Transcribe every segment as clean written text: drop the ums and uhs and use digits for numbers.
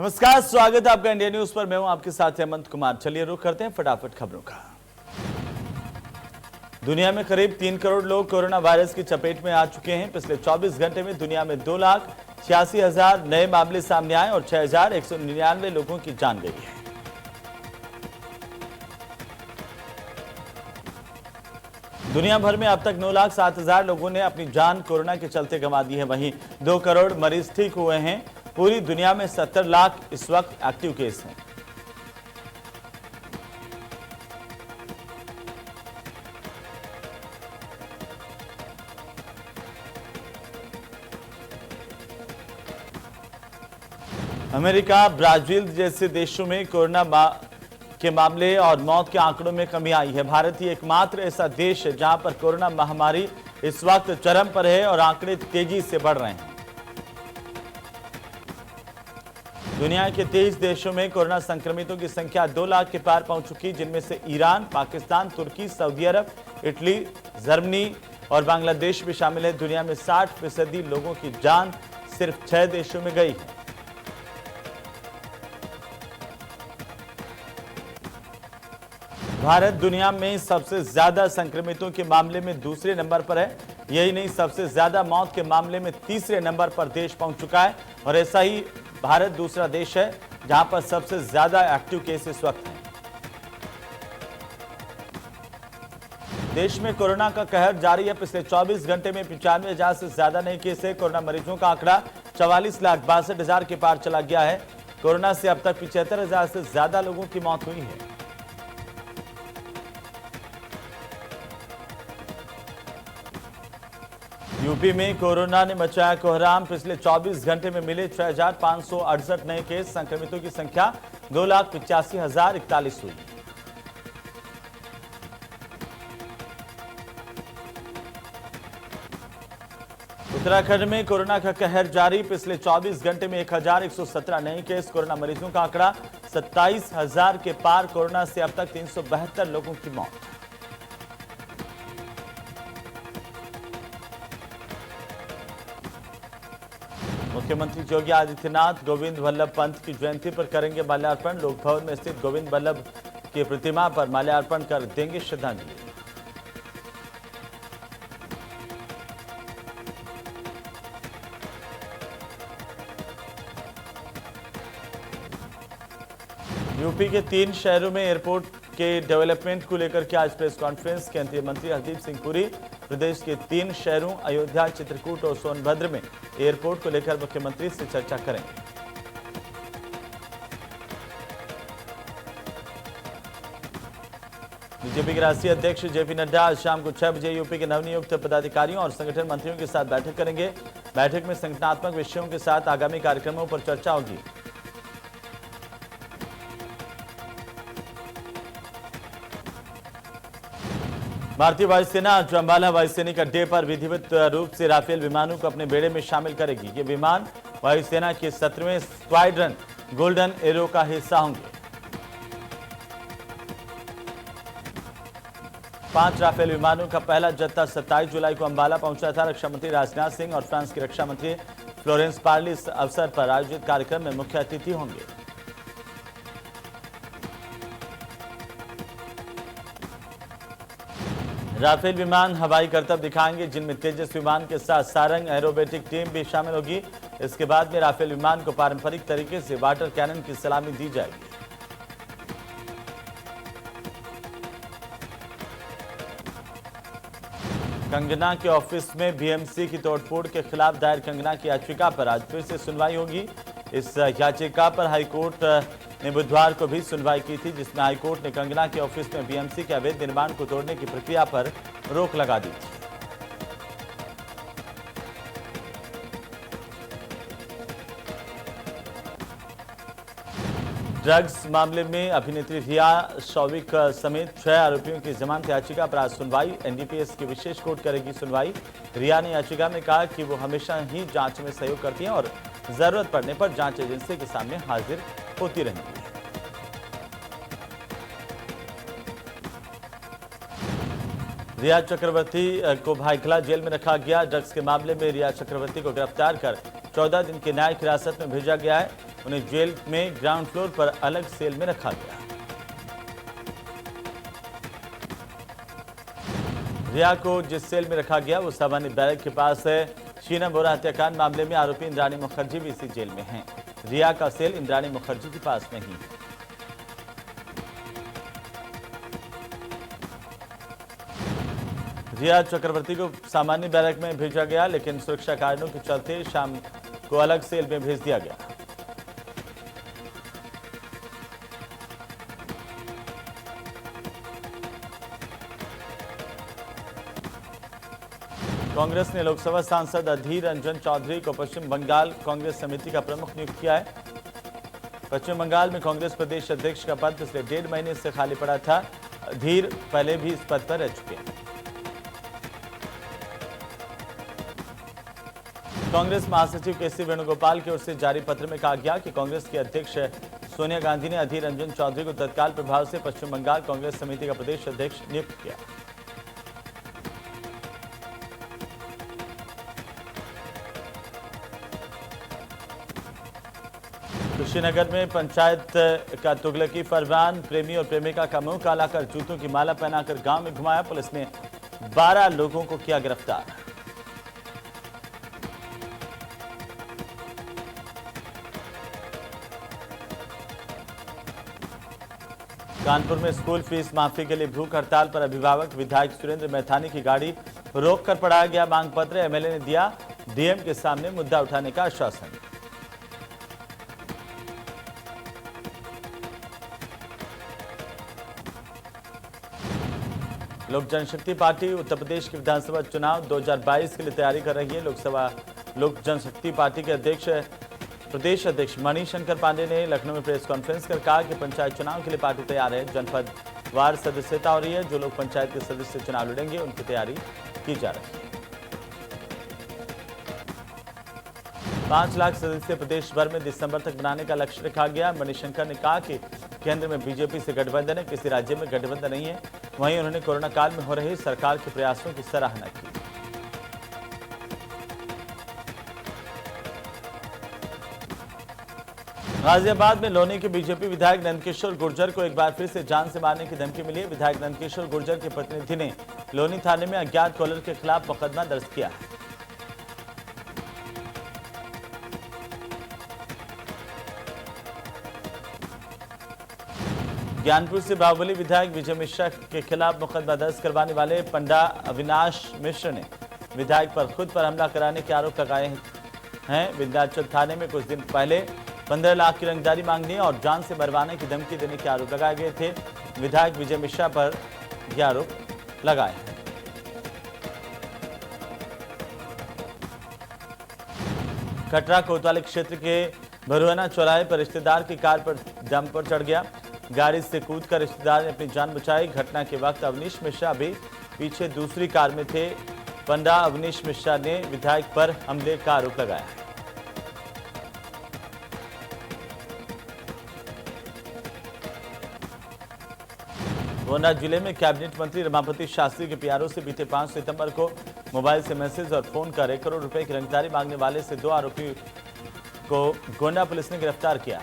नमस्कार, स्वागत है आपका इंडिया न्यूज पर। मैं हूं आपके साथ हेमंत कुमार। चलिए रुख करते हैं फटाफट खबरों का। दुनिया में करीब 3 करोड़ लोग कोरोना वायरस की चपेट में आ चुके हैं। पिछले 24 घंटे में दुनिया में 2,86,000 नए मामले सामने आए और 6,199 लोगों की जान गई है। दुनिया भर में अब तक 9,07,000 लोगों ने अपनी जान कोरोना के चलते गंवा दी है। वहीं 2 करोड़ मरीज ठीक हुए हैं। पूरी दुनिया में 70 लाख इस वक्त एक्टिव केस हैं। अमेरिका, ब्राजील जैसे देशों में कोरोना के मामले और मौत के आंकड़ों में कमी आई है। भारत ही एकमात्र ऐसा देश है जहां पर कोरोना महामारी इस वक्त चरम पर है और आंकड़े तेजी से बढ़ रहे हैं। दुनिया के 23 देशों में कोरोना संक्रमितों की संख्या 2 लाख के पार पहुंच चुकी, जिनमें से ईरान, पाकिस्तान, तुर्की, सऊदी अरब, इटली, जर्मनी और बांग्लादेश भी शामिल है। दुनिया में 60% लोगों की जान सिर्फ 6 देशों में गई है। भारत दुनिया में सबसे ज्यादा संक्रमितों के मामले में दूसरे नंबर पर है। यही नहीं, सबसे ज्यादा मौत के मामले में तीसरे नंबर पर देश पहुंच चुका है। और ऐसा ही भारत दूसरा देश है जहां पर सबसे ज्यादा एक्टिव केस इस वक्त हैं। देश में कोरोना का कहर जारी है। पिछले 24 घंटे में 95,000 से ज्यादा नए केस है। कोरोना मरीजों का आंकड़ा 44,62,000 के पार चला गया है। कोरोना से अब तक 75,000 से ज्यादा लोगों की मौत हुई है। यूपी में कोरोना ने मचाया कोहराम। पिछले 24 घंटे में मिले 6,568 नए केस। संक्रमितों की संख्या 2,85,041 हुई। उत्तराखंड में कोरोना का कहर जारी। पिछले 24 घंटे में 1,117 नए केस। कोरोना मरीजों का आंकड़ा 27,000 के पार। कोरोना से अब तक 372 लोगों की मौत। मुख्यमंत्री योगी आदित्यनाथ गोविंद वल्लभ पंत की जयंती पर करेंगे माल्यार्पण। लोक भवन में स्थित गोविंद वल्लभ की प्रतिमा पर माल्यार्पण कर देंगे श्रद्धांजलि। यूपी के 3 शहरों में एयरपोर्ट के डेवलपमेंट को लेकर के आज प्रेस कॉन्फ्रेंस। केंद्रीय मंत्री हरदीप सिंह पुरी प्रदेश के 3 शहरों अयोध्या, चित्रकूट और सोनभद्र में एयरपोर्ट को लेकर मुख्यमंत्री से चर्चा करेंगे। बीजेपी के राष्ट्रीय अध्यक्ष जेपी नड्डा आज शाम को 6 बजे यूपी के नवनियुक्त पदाधिकारियों और संगठन मंत्रियों के साथ बैठक करेंगे। बैठक में संगठनात्मक विषयों के साथ आगामी कार्यक्रमों पर चर्चा होगी। भारतीय वायुसेना आज अंबाला वायुसैनिक अड्डे पर विधिवत रूप से राफेल विमानों को अपने बेड़े में शामिल करेगी। ये विमान वायुसेना के 17वें स्क्वाड्रन गोल्डन एरो का हिस्सा होंगे। 5 राफेल विमानों का पहला जत्था 27 जुलाई को अंबाला पहुंचा था। रक्षा मंत्री राजनाथ सिंह और फ्रांस की रक्षा मंत्री फ्लोरेंस पार्ली इस अवसर पर आयोजित कार्यक्रम में मुख्य अतिथि होंगे। राफेल विमान हवाई करतब दिखाएंगे, जिनमें तेजस विमान के साथ सारंग एरोबेटिक टीम भी शामिल होगी। इसके बाद में राफेल विमान को पारंपरिक तरीके से वाटर कैनन की सलामी दी जाएगी। कंगना के ऑफिस में बीएमसी की तोड़फोड़ के खिलाफ दायर कंगना की याचिका पर आज फिर से सुनवाई होगी। इस याचिका पर हाईकोर्ट ने बुधवार को भी सुनवाई की थी, जिसमें हाईकोर्ट ने कंगना के ऑफिस में बीएमसी के अवैध निर्माण को तोड़ने की प्रक्रिया पर रोक लगा दी थी। ड्रग्स मामले में अभिनेत्री रिया शौविक समेत 6 आरोपियों की जमानत याचिका पर आज सुनवाई। एनडीपीएस की विशेष कोर्ट करेगी सुनवाई। रिया ने याचिका में कहा कि वो हमेशा ही जांच में सहयोग करती हैं और जरूरत पड़ने पर जांच एजेंसी के सामने हाजिर होती रहेंगी। रिया चक्रवर्ती को भायखला जेल में रखा गया। ड्रग्स के मामले में रिया चक्रवर्ती को गिरफ्तार कर 14 दिन की न्यायिक हिरासत में भेजा गया है। उन्हें जेल में ग्राउंड फ्लोर पर अलग सेल में रखा गया। रिया को जिस सेल में रखा गया वो सामान्य बैरक के पास है। शीना बोरा हत्याकांड मामले में आरोपी इंद्राणी मुखर्जी भी इसी जेल में हैं। रिया का सेल इंद्राणी मुखर्जी के पास नहीं है। रिया चक्रवर्ती को सामान्य बैरक में भेजा गया, लेकिन सुरक्षा कारणों के चलते शाम को अलग सेल में भेज दिया गया। कांग्रेस ने लोकसभा सांसद अधीर रंजन चौधरी को पश्चिम बंगाल कांग्रेस समिति का प्रमुख नियुक्त किया है। पश्चिम बंगाल में कांग्रेस प्रदेश अध्यक्ष का पद पिछले 1.5 महीने से खाली पड़ा था। अधीर पहले भी इस पद पर रह चुके हैं। कांग्रेस महासचिव के.सी. वेणुगोपाल की ओर से जारी पत्र में कहा गया कि कांग्रेस के अध्यक्ष सोनिया गांधी ने अधीर रंजन चौधरी को तत्काल प्रभाव से पश्चिम बंगाल कांग्रेस समिति का प्रदेश अध्यक्ष नियुक्त किया। कुशीनगर में पंचायत का तुगलकी फरमान, प्रेमी और प्रेमिका का मुंह काला कर जूतों की माला पहनाकर गांव में घुमाया। पुलिस ने 12 लोगों को किया गिरफ्तार। कानपुर में स्कूल फीस माफी के लिए भूख हड़ताल पर अभिभावक। विधायक सुरेंद्र मैथानी की गाड़ी रोक कर पढ़ाया गया मांग पत्र। एमएलए ने दिया डीएम के सामने मुद्दा उठाने का आश्वासन। लोक जनशक्ति पार्टी उत्तर प्रदेश के विधानसभा चुनाव 2022 के लिए तैयारी कर रही है। लोक जनशक्ति पार्टी के प्रदेश अध्यक्ष मणिशंकर पांडे ने लखनऊ में प्रेस कॉन्फ्रेंस कर कहा कि पंचायत चुनाव के लिए पार्टी तैयार है। जनपद वार सदस्यता हो रही है। जो लोग पंचायत के सदस्य चुनाव लड़ेंगे उनकी तैयारी की जा रही है। 5 लाख सदस्य प्रदेश भर में दिसंबर तक बनाने का लक्ष्य रखा गया। मणिशंकर ने कहा कि केंद्र में बीजेपी से गठबंधन है, किसी राज्य में गठबंधन नहीं है। वहीं उन्होंने कोरोना काल में हो रही सरकार के प्रयासों की सराहना की। गाजियाबाद में लोनी के बीजेपी विधायक नंदकिशोर गुर्जर को एक बार फिर से जान से मारने की धमकी मिली है। विधायक नंदकिशोर गुर्जर के प्रतिनिधि ने लोनी थाने में अज्ञात कॉलर के खिलाफ मुकदमा दर्ज किया है। ज्ञानपुर से बाहुबली विधायक विजय मिश्रा के खिलाफ मुकदमा दर्ज करवाने वाले पंडा अविनाश मिश्र ने विधायक पर खुद पर हमला कराने के आरोप लगाए हैं। विंध्याचल थाने में कुछ दिन पहले 15 लाख की रंगदारी मांगने और जान से मरवाने की धमकी देने के आरोप लगाए गए थे। विधायक विजय मिश्रा पर यह आरोप लगाए हैं। कटरा कोतवाली क्षेत्र के भरुआना चौराहे पर रिश्तेदार की कार पर डंपर चढ़ गया। गाड़ी से कूदकर रिश्तेदार ने अपनी जान बचाई। घटना के वक्त अवनीश मिश्रा भी पीछे दूसरी कार में थे। पंडा अवनीश मिश्रा ने विधायक पर हमले का आरोप लगाया। गोंडा जिले में कैबिनेट मंत्री रमापति शास्त्री के पीआरओ से बीते 5 सितंबर को मोबाइल से मैसेज और फोन कर 1 करोड़ रुपए की रंगदारी मांगने वाले से 2 आरोपी को गोंडा पुलिस ने गिरफ्तार किया।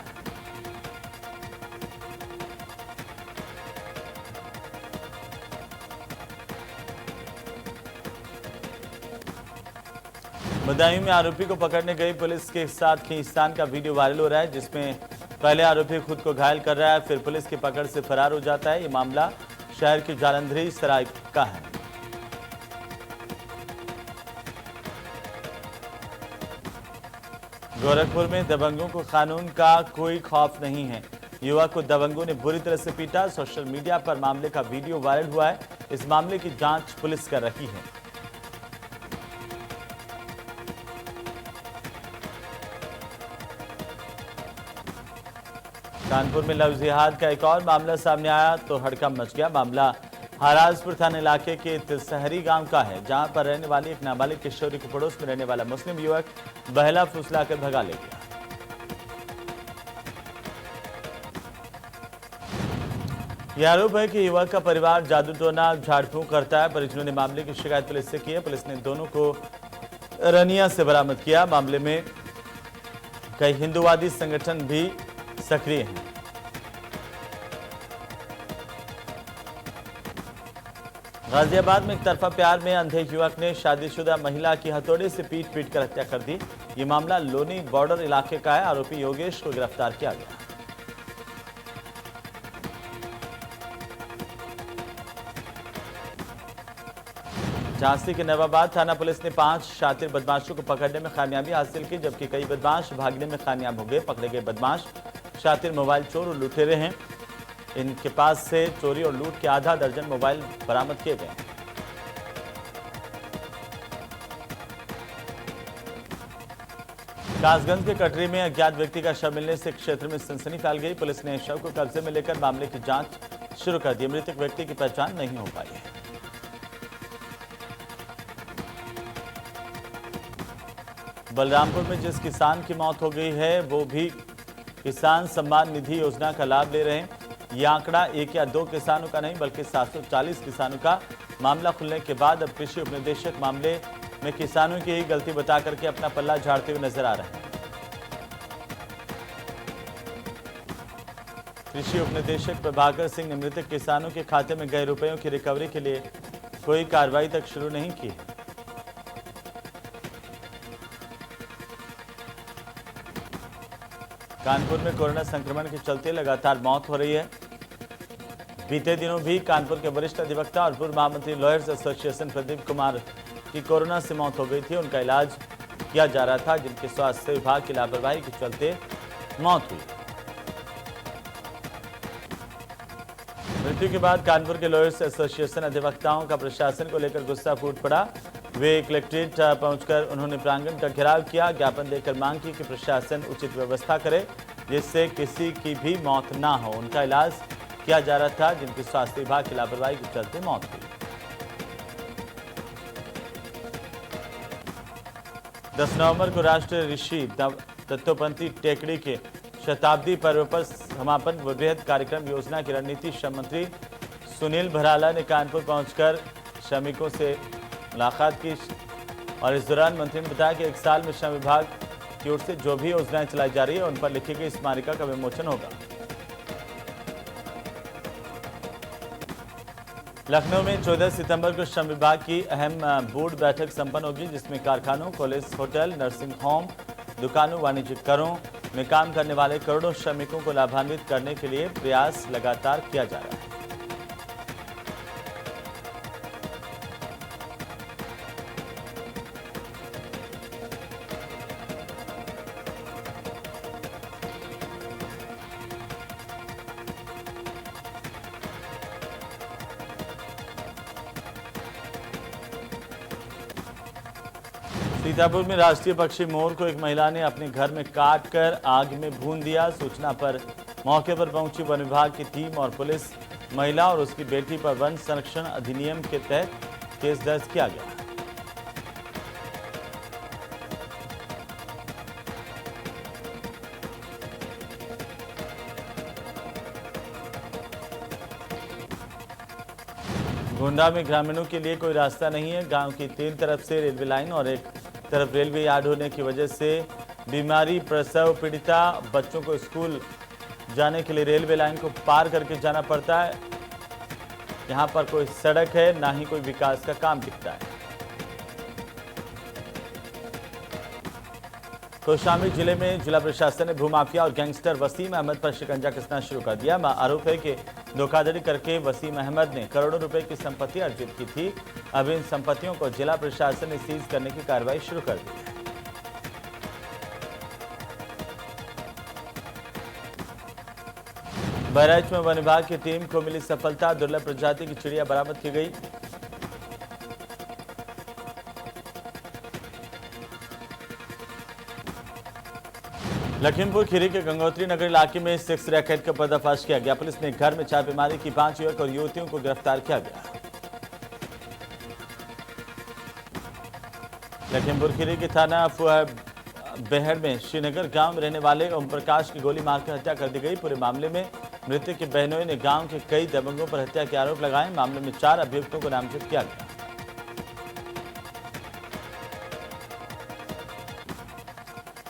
बदायूं में आरोपी को पकड़ने गई पुलिस के साथ खींचतान का वीडियो वायरल हो रहा है, जिसमें पहले आरोपी खुद को घायल कर रहा है, फिर पुलिस की पकड़ से फरार हो जाता है। ये मामला शहर के जालंधरी सराय का है। गोरखपुर में दबंगों को कानून का कोई खौफ नहीं है। युवक को दबंगों ने बुरी तरह से पीटा। सोशल मीडिया पर मामले का वीडियो वायरल हुआ है। इस मामले की जांच पुलिस कर रही है। कानपुर में लव जिहाद का एक और मामला सामने आया तो हड़कंप मच गया। मामला हराजपुर थाना इलाके के तिलसहरी गांव का है, जहां पर रहने वाली एक नाबालिग किशोरी को पड़ोस में रहने वाला मुस्लिम युवक बहला फुसलाकर भगा ले गया। यह आरोप है कि युवक का परिवार जादू टोना झाड़ फूंक करता है। परिजनों ने मामले की शिकायत पुलिस से की है। पुलिस ने दोनों को रनिया से बरामद किया। मामले में कई हिंदूवादी संगठन भी सक्रिय हैं। गाजियाबाद में एक तरफा प्यार में अंधे युवक ने शादीशुदा महिला की हथौड़े से पीट पीट कर हत्या कर दी। ये मामला लोनी बॉर्डर इलाके का है। आरोपी योगेश को गिरफ्तार किया गया। झांसी के नवाबाद थाना पुलिस ने 5 शातिर बदमाशों को पकड़ने में कामयाबी हासिल की, जबकि कई बदमाश भागने में कामयाब हो गए। पकड़े गए बदमाश शातिर मोबाइल चोर और लुटेरे हैं। इनके पास से चोरी और लूट के आधा दर्जन मोबाइल बरामद किए गए। कासगंज के कटरी में अज्ञात व्यक्ति का शव मिलने से क्षेत्र में सनसनी फैल गई। पुलिस ने शव को कब्जे में लेकर मामले की जांच शुरू कर दी। मृतक व्यक्ति की पहचान नहीं हो पाई है। बलरामपुर में जिस किसान की मौत हो गई है वो भी किसान सम्मान निधि योजना का लाभ ले रहे हैं। यह आंकड़ा 1 या 2 किसानों का नहीं बल्कि 740 किसानों का। मामला खुलने के बाद अब कृषि उपनिदेशक मामले में किसानों की ही गलती बता करके अपना पल्ला झाड़ते हुए नजर आ रहे हैं। कृषि उपनिदेशक प्रभाकर सिंह ने मृतक किसानों के खाते में गए रुपयों की रिकवरी के लिए कोई कार्रवाई तक शुरू नहीं की है। कानपुर में कोरोना संक्रमण के चलते लगातार मौत हो रही है। बीते दिनों भी कानपुर के वरिष्ठ अधिवक्ता और पूर्व महामंत्री लॉयर्स एसोसिएशन प्रदीप कुमार की कोरोना से मौत हो गई थी। उनका इलाज किया जा रहा था, जिनके स्वास्थ्य विभाग की लापरवाही के चलते मौत हुई। मृत्यु के बाद कानपुर के लॉयर्स एसोसिएशन अधिवक्ताओं का प्रशासन को लेकर गुस्सा फूट पड़ा। वे कलेक्ट्रेट पहुंचकर उन्होंने प्रांगण का घेराव किया। ज्ञापन देकर मांग की कि प्रशासन उचित व्यवस्था करे जिससे किसी की भी मौत ना हो। उनका इलाज किया जा रहा था, जिनकी स्वास्थ्य विभाग की लापरवाही के चलते मौत हुई। 10 नवंबर को राष्ट्रीय ऋषि तत्वपंथी टेकड़ी के शताब्दी पर्व पर समापन व बृहद कार्यक्रम योजना की रणनीति श्रम मंत्री सुनील भराला ने कानपुर पहुंचकर श्रमिकों से मुलाकात की और इस दौरान मंत्री ने बताया कि 1 साल में श्रम विभाग की ओर से जो भी योजनाएं चलाई जा रही है उन पर लिखी गई स्मारिका का विमोचन होगा। लखनऊ में 14 सितंबर को श्रम विभाग की अहम बोर्ड बैठक संपन्न होगी, जिसमें कारखानों, कॉलेज, होटल, नर्सिंग होम, दुकानों, वाणिज्यिक घरों में काम करने वाले करोड़ों श्रमिकों को लाभान्वित करने के लिए प्रयास लगातार किया जा रहा है। सीतापुर में राष्ट्रीय पक्षी मोर को एक महिला ने अपने घर में काट कर आग में भून दिया। सूचना पर मौके पर पहुंची वन विभाग की टीम और पुलिस महिला और उसकी बेटी पर वन संरक्षण अधिनियम के तहत केस दर्ज किया गया। गोंडा में ग्रामीणों के लिए कोई रास्ता नहीं है। गांव की 3 तरफ से रेलवे लाइन और एक तरफ रेलवे यार्ड होने की वजह से बीमारी, प्रसव पीड़िता बच्चों को स्कूल जाने के लिए रेलवे लाइन को पार करके जाना पड़ता है। यहाँ पर कोई सड़क है, ना ही कोई विकास का काम दिखता है। कौशाम्बी जिले में जिला प्रशासन ने भूमाफिया और गैंगस्टर वसीम अहमद पर शिकंजा कसना शुरू कर दिया। आरोप है कि धोखाधड़ी करके वसीम अहमद ने करोड़ों रुपए की संपत्ति अर्जित की थी। अब इन संपत्तियों को जिला प्रशासन ने सीज करने की कार्रवाई शुरू कर दी है। बहराइच में वन विभाग की टीम को मिली सफलता। दुर्लभ प्रजाति की चिड़िया बरामद की गई। लखीमपुर खीरी के गंगोत्री नगर इलाके में सेक्स रैकेट का पर्दाफाश किया गया। पुलिस ने घर में छापेमारी की। 5 युवक और युवतियों को गिरफ्तार किया गया। लखीमपुर खीरी के थाना बेहड़ में श्रीनगर गांव में रहने वाले ओम प्रकाश की गोली मारकर हत्या कर दी गई। पूरे मामले में मृतक के बहनों ने गांव के कई दबंगों पर हत्या के आरोप लगाए। मामले में 4 अभियुक्तों को नामजद किया गया।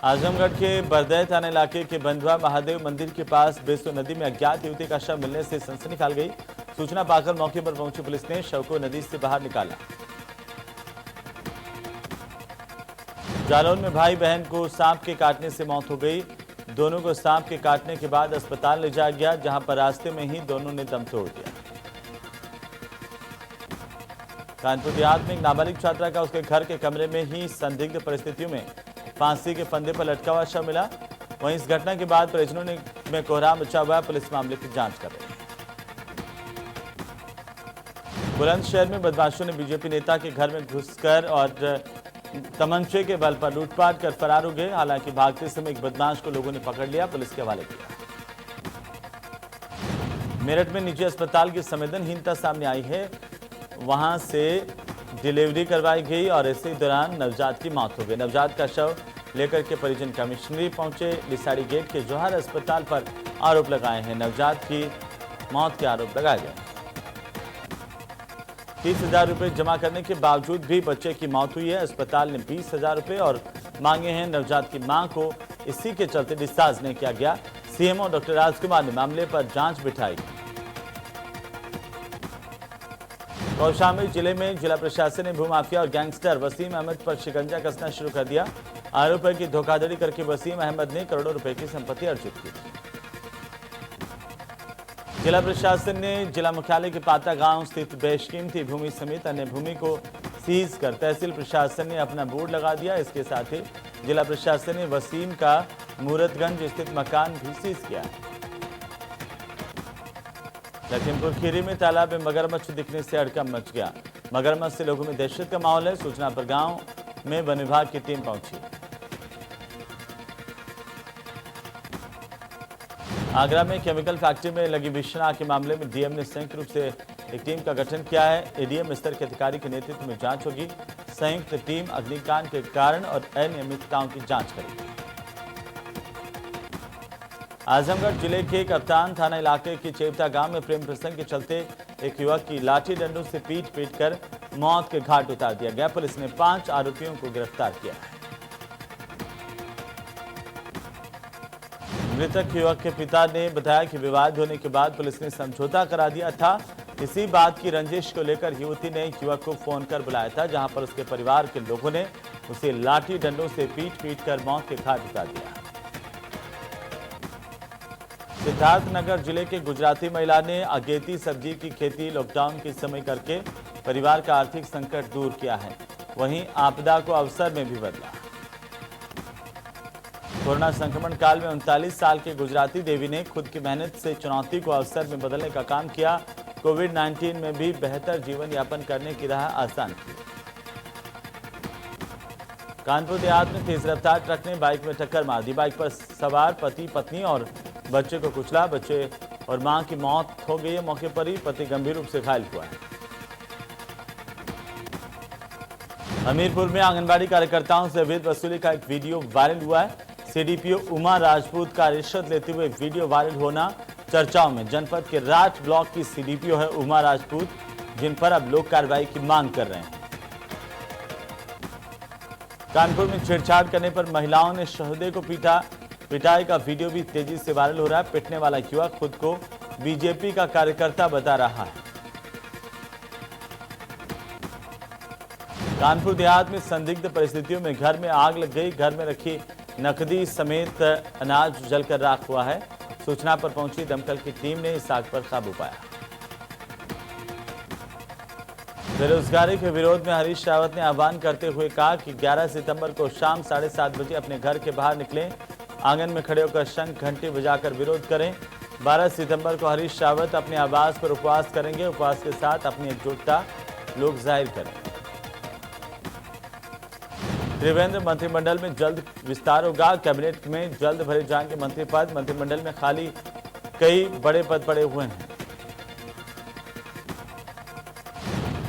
आजमगढ़ के बरदै थाना इलाके के बंधुआ महादेव मंदिर के पास बेसो नदी में अज्ञात युवती का शव मिलने से सनसनी फैल गई। सूचना पाकर मौके पर पहुंची पुलिस ने शव को नदी से बाहर निकाला। जालौन में भाई बहन को सांप के काटने से मौत हो गई। दोनों को सांप के काटने के बाद अस्पताल ले जाया गया, जहां पर रास्ते में ही दोनों ने दम तोड़ दिया। कानपुर देहात में एक नाबालिग छात्रा का उसके घर के कमरे में ही संदिग्ध परिस्थितियों में फांसी के फंदे पर लटका हुआ शव मिला। वहीं इस घटना के बाद परिजनों में कोहराम मचा हुआ है। पुलिस मामले की जांच कर रही है। बुलंदशहर में बदमाशों ने बीजेपी नेता के घर में घुसकर और तमंचे के बल पर लूटपाट कर फरार हो गए। हालांकि भागते समय एक बदमाश को लोगों ने पकड़ लिया, पुलिस के हवाले किया। मेरठ में निजी अस्पताल की संवेदनहीनता सामने आई है। वहां से डिलीवरी करवाई गई और इसी दौरान नवजात की मौत हो गई। नवजात का शव लेकर के परिजन कमिश्नरी पहुंचे। लिसाड़ी गेट के जौहर अस्पताल पर आरोप लगाए हैं। नवजात की मौत के आरोप लगाए गए। 30,000 रुपए जमा करने के बावजूद भी बच्चे की मौत हुई है। अस्पताल ने 20,000 रुपए और मांगे हैं। नवजात की मां को इसी के चलते डिस्चार्ज नहीं किया गया। सीएमओ डॉक्टर राजकुमार ने मामले पर जांच बिठाई। कौशाम्बी जिले में जिला प्रशासन ने भूमाफिया और गैंगस्टर वसीम अहमद पर शिकंजा कसना शुरू कर दिया। आरोप है कि धोखाधड़ी करके वसीम अहमद ने करोड़ों रुपए की संपत्ति अर्जित की। जिला प्रशासन ने जिला मुख्यालय के पाता गांव स्थित बेशकीमती भूमि समेत अन्य भूमि को सीज कर तहसील प्रशासन ने अपना बोर्ड लगा दिया। इसके साथ ही जिला प्रशासन ने वसीम का मूरतगंज स्थित मकान भी सीज किया। लखीमपुर खीरी में तालाब में मगरमच्छ दिखने से हड़कंप मच गया। मगरमच्छ से लोगों में दहशत का माहौल है। सूचना पर गांव में वन विभाग की टीम पहुंची। आगरा में केमिकल फैक्ट्री में लगी विषण आग के मामले में डीएम ने संयुक्त रूप से एक टीम का गठन किया है। एडीएम स्तर के अधिकारी के नेतृत्व में जांच होगी। संयुक्त टीम अग्निकांड के कारण और अनियमितताओं की जांच करेगी। आजमगढ़ जिले के कप्तान थाना इलाके के चेवता गांव में प्रेम प्रसंग के चलते एक युवक की लाठी डंडों से पीट कर मौत के घाट उतार दिया गया। पुलिस ने 5 आरोपियों को गिरफ्तार किया है। मृतक युवक के पिता ने बताया कि विवाद होने के बाद पुलिस ने समझौता करा दिया था। इसी बात की रंजिश को लेकर युवती ने युवक को फोन कर बुलाया था, जहां पर उसके परिवार के लोगों ने उसे लाठी डंडों से पीट कर मौत के घाट उतार दिया। सिद्धार्थनगर जिले के गुजराती महिला ने अगेती सब्जी की खेती लॉकडाउन के समय करके परिवार का आर्थिक संकट दूर किया है। वहीं आपदा को अवसर में भी बदला। कोरोना संक्रमण काल में 39 साल के गुजराती देवी ने खुद की मेहनत से चुनौती को अवसर में बदलने का काम किया। कोविड-19 में भी बेहतर जीवन यापन करने की राह आसान की। कानपुर देहात में तेज रफ्तार ट्रक ने बाइक में टक्कर मार दी। बाइक पर सवार पति पत्नी और बच्चे को कुचला। बच्चे और मां की मौत हो गई है। मौके पर ही पति गंभीर रूप से घायल हुआ है। हमीरपुर में आंगनबाड़ी कार्यकर्ताओं से अवैध वसूली का एक वीडियो वायरल हुआ है। सीडीपीओ उमा राजपूत का रिश्वत लेते हुए वीडियो वायरल होना चर्चाओं में। जनपद के राठ ब्लॉक की सीडीपीओ है उमा राजपूत, जिन पर अब लोग कार्रवाई की मांग कर रहे हैं। कानपुर में छेड़छाड़ करने पर महिलाओं ने शहदे को पीटा। पिटाई का वीडियो भी तेजी से वायरल हो रहा है। पिटने वाला युवक खुद को बीजेपी का कार्यकर्ता बता रहा है। कानपुर देहात में संदिग्ध परिस्थितियों में घर में आग लग गई। घर में रखी नकदी समेत अनाज जलकर राख हुआ है। सूचना पर पहुंची दमकल की टीम ने इस आग पर काबू पाया। बेरोजगारी के विरोध में हरीश रावत ने आह्वान करते हुए कहा कि 11 सितंबर को शाम 7:30 बजे अपने घर के बाहर निकलें। आंगन में खड़े होकर शंख घंटी बजाकर विरोध करें। 12 सितंबर को हरीश रावत अपने आवास पर उपवास करेंगे। उपवास के साथ अपनी एकजुटता लोग जाहिर करें। त्रिवेंद्र मंत्रिमंडल में जल्द विस्तार होगा। कैबिनेट में जल्द भरे जाएंगे मंत्री पद। मंत्रिमंडल में खाली कई बड़े पद पड़े हुए हैं।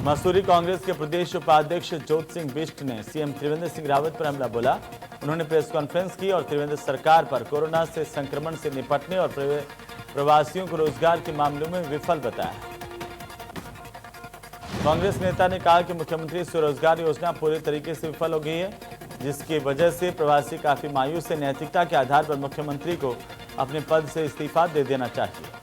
मसूरी कांग्रेस के प्रदेश उपाध्यक्ष ज्योत सिंह बिष्ट ने सीएम त्रिवेंद्र सिंह रावत पर हमला बोला। उन्होंने प्रेस कॉन्फ्रेंस की और त्रिवेंद्र सरकार पर कोरोना से संक्रमण से निपटने और प्रवासियों को रोजगार के मामलों में विफल बताया। कांग्रेस नेता ने कहा कि मुख्यमंत्री स्वरोजगार योजना पूरी तरीके से विफल हो गई है। जिसकी वजह से प्रवासी काफी मायूस है। नैतिकता के आधार पर मुख्यमंत्री को अपने पद से इस्तीफा दे देना चाहिए।